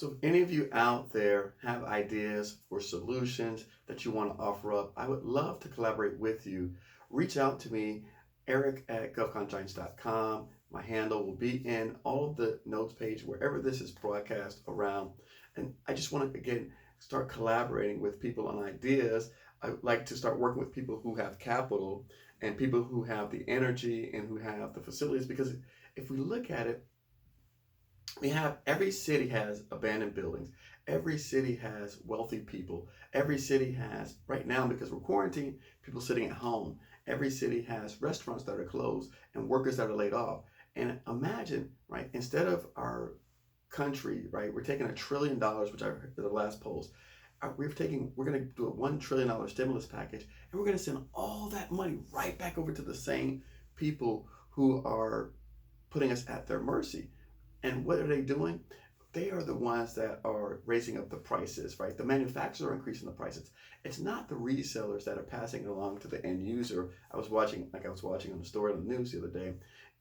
So if any of you out there have ideas or solutions that you want to offer up, I would love to collaborate with you. Reach out to me, eric@govcongiants.com. My handle will be in all of the notes page wherever this is broadcast around. And I just want to, again, start collaborating with people on ideas. I would like to start working with people who have capital and people who have the energy and who have the facilities. Because if we look at it, we have every city has abandoned buildings. Every city has wealthy people. Every city has, right now, because we're quarantined, people sitting at home. Every city has restaurants that are closed and workers that are laid off. And imagine, right, instead of our country, right, we're taking $1 trillion, which I heard the last polls. We're going to do a $1 trillion stimulus package, and we're going to send all that money right back over to the same people who are putting us at their mercy. And what are they doing? They are the ones that are raising up the prices, right? The manufacturers are increasing the prices. It's not the resellers that are passing it along to the end user. I was watching on the story on the news the other day.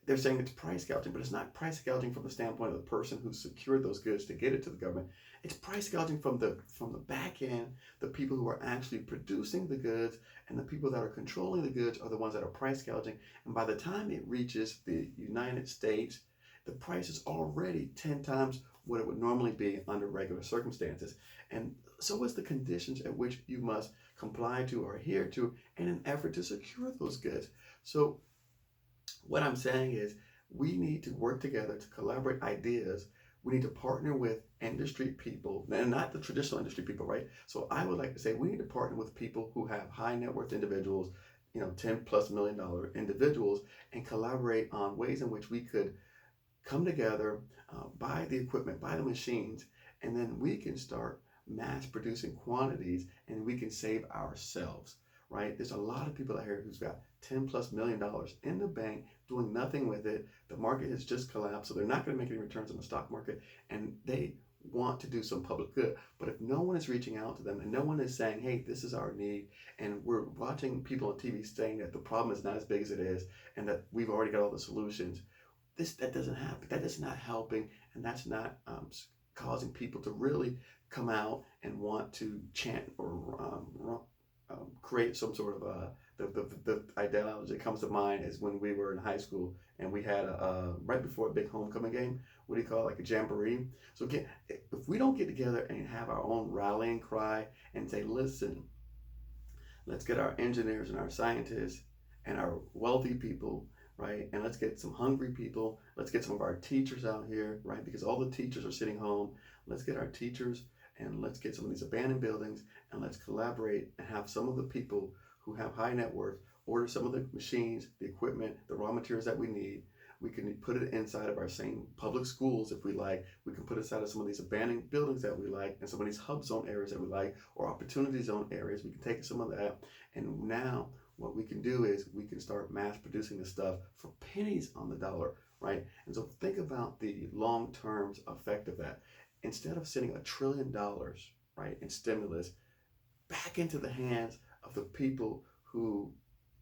They're saying it's price gouging, but it's not price gouging from the standpoint of the person who secured those goods to get it to the government. It's price gouging from the back end. The people who are actually producing the goods and the people that are controlling the goods are the ones that are price gouging. And by the time it reaches the United States, the price is already 10 times what it would normally be under regular circumstances. And so is the conditions at which you must comply to or adhere to in an effort to secure those goods. So what I'm saying is we need to work together to collaborate ideas. We need to partner with industry people, and not the traditional industry people, right? So I would like to say we need to partner with people who have high net worth individuals, $10+ million individuals, and collaborate on ways in which we could come together, buy the equipment, buy the machines, and then we can start mass producing quantities and we can save ourselves, right? There's a lot of people out here who's got $10+ million in the bank doing nothing with it. The market has just collapsed, so they're not going to make any returns on the stock market, and they want to do some public good. But if no one is reaching out to them and no one is saying, hey, this is our need, and we're watching people on TV saying that the problem is not as big as it is and that we've already got all the solutions, that doesn't happen. That is not helping, and that's not causing people to really come out and want to chant or create some sort of the ideology that comes to mind is when we were in high school and we had right before a big homecoming game, what do you call it, like a jamboree. So again, if we don't get together and have our own rallying cry and say, listen, let's get our engineers and our scientists and our wealthy people, right? And let's get some hungry people. Let's get some of our teachers out here, right? Because all the teachers are sitting home. Let's get our teachers and let's get some of these abandoned buildings and let's collaborate and have some of the people who have high net worth order some of the machines, the equipment, the raw materials that we need. We can put it inside of our same public schools if we like. We can put it inside of some of these abandoned buildings that we like and some of these hub zone areas that we like or opportunity zone areas. We can take some of that, and now what we can do is we can start mass producing this stuff for pennies on the dollar, right? And so think about the long-term effect of that. Instead of sending $1 trillion, right, in stimulus back into the hands of the people who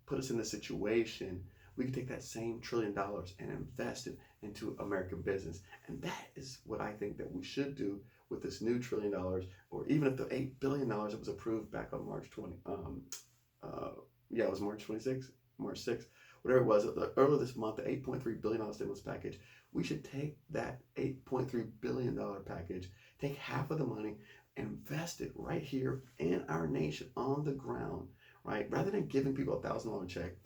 put us in this situation, we can take that same $1 trillion and invest it into American business. And that is what I think that we should do with this new $1 trillion, or even if the $8 billion that was approved back on March 20, it was March 26th, March 6th, whatever it was, earlier this month, the $8.3 billion stimulus package, we should take that $8.3 billion package, take half of the money, invest it right here in our nation on the ground, right? Rather than giving people a $1,000 check,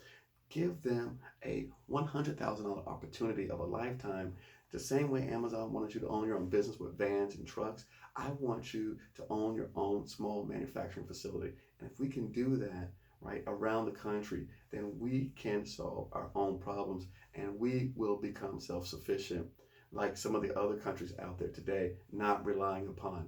give them a $100,000 opportunity of a lifetime. The same way Amazon wanted you to own your own business with vans and trucks, I want you to own your own small manufacturing facility. And if we can do that, right, around the country, then we can solve our own problems and we will become self-sufficient like some of the other countries out there today, not relying upon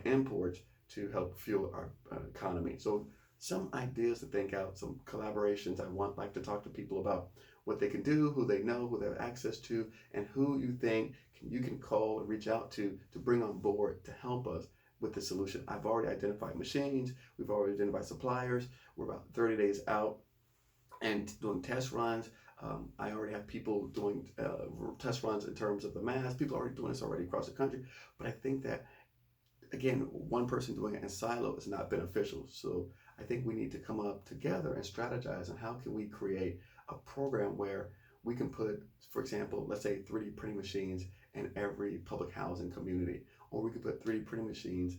imports to help fuel our economy. So some ideas to think out, some collaborations. Like to talk to people about what they can do, who they know, who they have access to, and who you think you can call and reach out to bring on board to help us with the solution. I've already identified machines. We've already identified suppliers. We're about 30 days out and doing test runs I already have people doing test runs in terms of the mask. People are already doing this already across the country. But I think that, again, one person doing it in silo is not beneficial. So I think we need to come up together and strategize on how can we create a program where we can put, for example, let's say 3D printing machines in every public housing community, or we could put 3D printing machines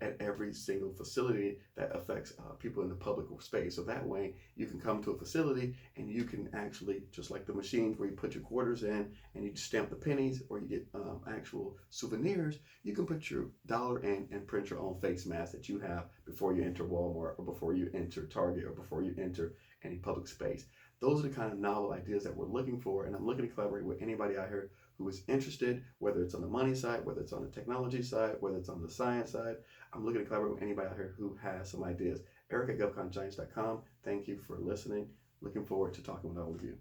at every single facility that affects people in the public space. So that way you can come to a facility and you can actually, just like the machines where you put your quarters in and you stamp the pennies, or you get actual souvenirs, you can put your dollar in and print your own face mask that you have before you enter Walmart, or before you enter Target, or before you enter any public space. Those are the kind of novel ideas that we're looking for, and I'm looking to collaborate with anybody out here who is interested, whether it's on the money side, whether it's on the technology side, whether it's on the science side. I'm looking to collaborate with anybody out here who has some ideas. Eric at GovConGiants.com. Thank you for listening. Looking forward to talking with all of you.